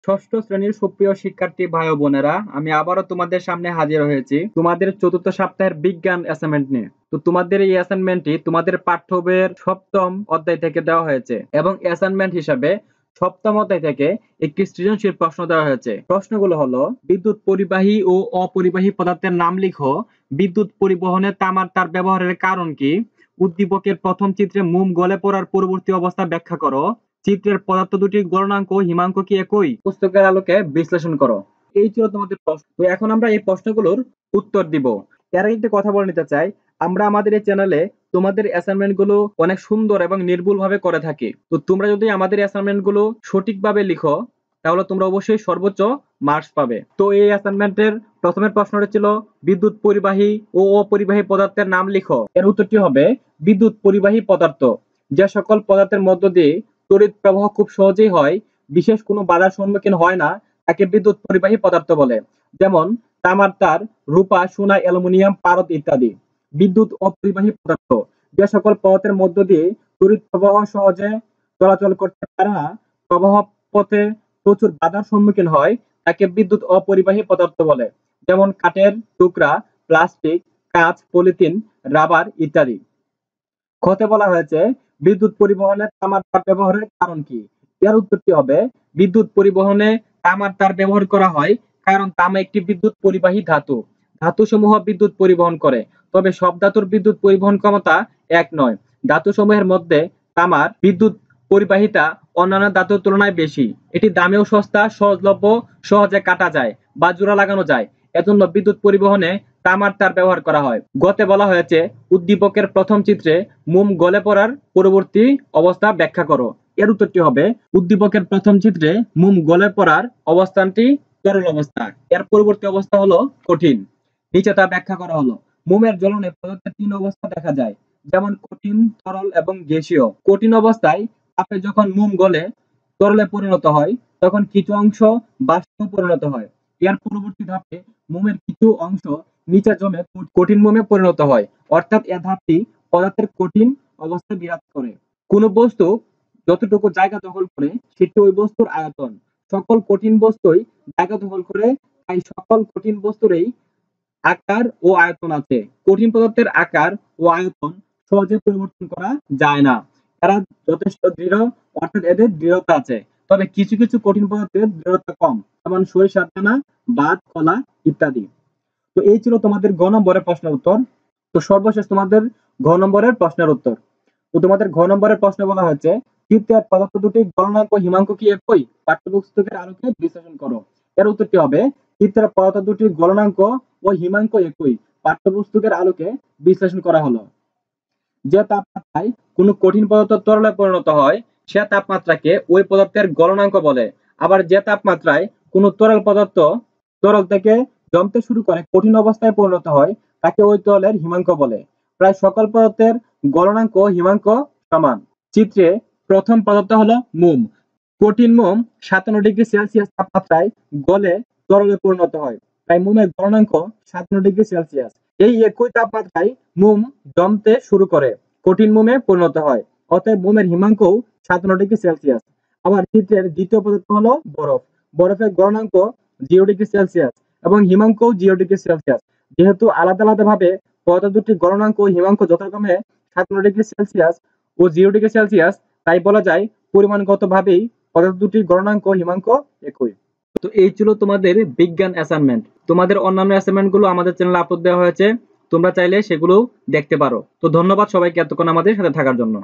ষষ্ঠ শ্রেণীর সুপ্রিয় শিক্ষার্থী ভাই ও বোনেরা, আমি আবারও তোমাদের সামনে হাজির হয়েছি তোমাদের চতুর্থ সপ্তাহের বিজ্ঞান অ্যাসাইনমেন্ট নিয়ে। তো তোমাদের এই অ্যাসাইনমেন্টটি তোমাদের পাঠ্য বইয়ের সপ্তম অধ্যায় থেকে দেওয়া হয়েছে এবং অ্যাসাইনমেন্ট হিসাবে সপ্তম অধ্যায় থেকে একটি সৃজনশীল প্রশ্ন দেওয়া হয়েছে। প্রশ্নগুলো হলো: বিদ্যুৎ পরিবাহী ও অপরিবাহী পদার্থের নাম লিখো, বিদ্যুৎ পরিবহনে তামার তার ব্যবহারের কারণ কি, উদ্দীপকের প্রথম চিত্রে মোম গলে পড়ার পরবর্তী অবস্থা ব্যাখ্যা করো, চিত্রের পদার্থ দুটির গলনাঙ্ক ও হিমাঙ্ক কি একই, পুস্তকের আলোকে বিশ্লেষণ করো। এই ছিল তোমাদের প্রশ্ন। তো এখন আমরা এই প্রশ্নগুলোর উত্তর দিব। এর আগে একটা কথা বলে নিতে চাই, আমরা আমাদের এই চ্যানেলে তোমাদের অ্যাসাইনমেন্ট গুলো অনেক সুন্দর এবং নির্ভুল ভাবে করে থাকি। তো তোমরা যদি আমাদের অ্যাসাইনমেন্ট গুলো সঠিকভাবে লিখো তাহলে তোমরা অবশ্যই সর্বোচ্চ মার্কস পাবে। তো এই অ্যাসাইনমেন্টের প্রথমের প্রশ্নটা ছিল বিদ্যুৎ পরিবাহী ও অপরিবাহী পদার্থের নাম লিখো। এর উত্তরটি হবে বিদ্যুৎ পরিবাহী পদার্থ যে সকল পদার্থের মধ্য দিয়ে তড়িৎ প্রবাহ খুব সহজেই হয়, বিশেষ কোনো বাধার সম্মুখীন হয় না, তাকে বিদ্যুৎ পরিবাহী পদার্থ বলে। যেমন তামার তার, রূপা, সোনা, অ্যালুমিনিয়াম, পারদ ইত্যাদি। বিদ্যুৎ অপরিবাহী পদার্থ যে সকল পদার্থের মধ্য দিয়ে তড়িৎ প্রবাহ সহজে চলাচল করতে পারে না, প্রবাহ পথে প্রচুর বাধার সম্মুখীন হয়, তাকে বিদ্যুৎ অপরিবাহী পদার্থ বলে। যেমন কাঠের টুকরা, প্লাস্টিক, কাঁচ, পলিথিন, রাবার ইত্যাদি। খতে বলা হয়েছে বিদ্যুৎ পরিবহনে তামার তার ব্যবহারের কারণ কি। এর উত্তরটি হবে বিদ্যুৎ পরিবহনে তামার তার ব্যবহার করা হয় কারণ তামা একটি বিদ্যুৎ পরিবাহী ধাতু। ধাতুসমূহ বিদ্যুৎ পরিবহন করে, তবে সব ধাতুর বিদ্যুৎ পরিবহন ক্ষমতা এক নয়। ধাতুসমূহের মধ্যে তামার বিদ্যুৎ পরিবাহিতা অন্যান্য ধাতুর তুলনায় বেশি। এটি দামেও সস্তা, সহজলভ্য, সহজে কাটা যায় বা জোড়া লাগানো যায়। এজন্য বিদ্যুৎ পরিবহনে তামার তার ব্যবহার করা হয়। গতে বলা হয়েছে উদ্দীপকের প্রথম চিত্রে মোম গলে পড়ার পরবর্তী অবস্থা ব্যাখ্যা করো। এর উত্তরটি হবে উদ্দীপকের প্রথম চিত্রে মোম গলে পড়ার অবস্থানটি তরল অবস্থা, এর পরবর্তী অবস্থা হলো কঠিন। নিচে তা ব্যাখ্যা করা হলো। মোমের জ্বলনে পদার্থের তিন অবস্থা দেখা যায়, যেমন কঠিন, তরল এবং গ্যাসীয়। কঠিন অবস্থায় তাপে যখন মোম গলে তরলে পরিণত হয় তখন কিছু অংশ বাষ্পে পরিণত হয়। এর পরবর্তী ধাপে মোমের কিছু অংশ নিচে জমে কঠিন মোমে পরিণত হয়, অর্থাৎ এ ধাপটি পদার্থের কঠিন অবস্থায় বিরাজ করে। কোন বস্তু যতটুকু জায়গা দখল করে সেটি ওই বস্তুর আয়তন। সকল কঠিন বস্তুই জায়গা দখল করে, তাই সকল কঠিন বস্তুরই আকার ও আয়তন আছে। কঠিন পদার্থের আকার ও আয়তন সহজে পরিবর্তন করা যায় না, এরা যথেষ্ট দৃঢ়, অর্থাৎ এদের দৃঢ়তা আছে। তবে কিছু কিছু কঠিন পদার্থের দৃঢ়তা কম, যেমন সরিষার দানা, বাত, কলা ইত্যাদি। তো এই ছিল তোমাদের গ নম্বরের প্রশ্নের উত্তর। তো সর্বশেষ তোমাদের ঘ নম্বরের প্রশ্নের উত্তর। তো তোমাদের ঘ নম্বরের প্রশ্নে বলা হয়েছে চিত্রের পদার্থ দুটি গলনাঙ্ক হিমাঙ্ক কি একই, পাঠ্যপুস্তকের আলোকে বিশ্লেষণ করো। এর উত্তরটি হবে চিত্রের পদার্থ দুটির গলনাঙ্ক ও হিমাঙ্ক একই, পাঠ্যপুস্তকের আলোকে বিশ্লেষণ করা হলো। যে তাপমাত্রায় কোনো কঠিন পদার্থ তরলে পরিণত হয় সে তাপমাত্রাকে ওই পদার্থের গলনাঙ্ক বলে। আবার যে তাপমাত্রায় কোনো তরল পদার্থ তরল থেকে জমতে শুরু করে কঠিন অবস্থায় পরিণত হয় তাকে ওই তরলের হিমাঙ্ক বলে। প্রায় সকল পদার্থের গলনাঙ্ক ও হিমাঙ্ক সমান। চিত্রে প্রথম পদার্থ হলো মোম। কঠিন মোম 57°C তাপমাত্রায় গলে তরলে পরিণত হয়, তাই মোমের গলনাঙ্ক 57°C। এই একই তাপমাত্রায় মোম জমতে শুরু করে কঠিন মোমে পরিণত হয়, অতএব মোমের হিমাঙ্কও 57°C। আবার চিত্রের দ্বিতীয় পদার্থ হলো বরফ। বরফের গলনাঙ্ক 0°C এবং হিমাঙ্কও 0°C। যেহেতু আলাদা আলাদা ভাবে পদার্থ দুটির গলনাঙ্ক ও হিমাঙ্ক যথাক্রমে 57°C ও 0°C, তাই বলা যায় পরিমাণগত ভাবেই পদার্থ দুটির গলনাঙ্ক ও হিমাঙ্ক একই। তো এই ছিল তোমাদের বিজ্ঞান অ্যাসাইনমেন্ট। তোমাদের অন্যান্য অ্যাসাইনমেন্ট গুলো আমাদের চ্যানেলে আপলোড দেওয়া হয়েছে, তোমরা চাইলে সেগুলো দেখতে পারো। তো ধন্যবাদ সবাইকে এতক্ষণ আমাদের সাথে থাকার জন্য।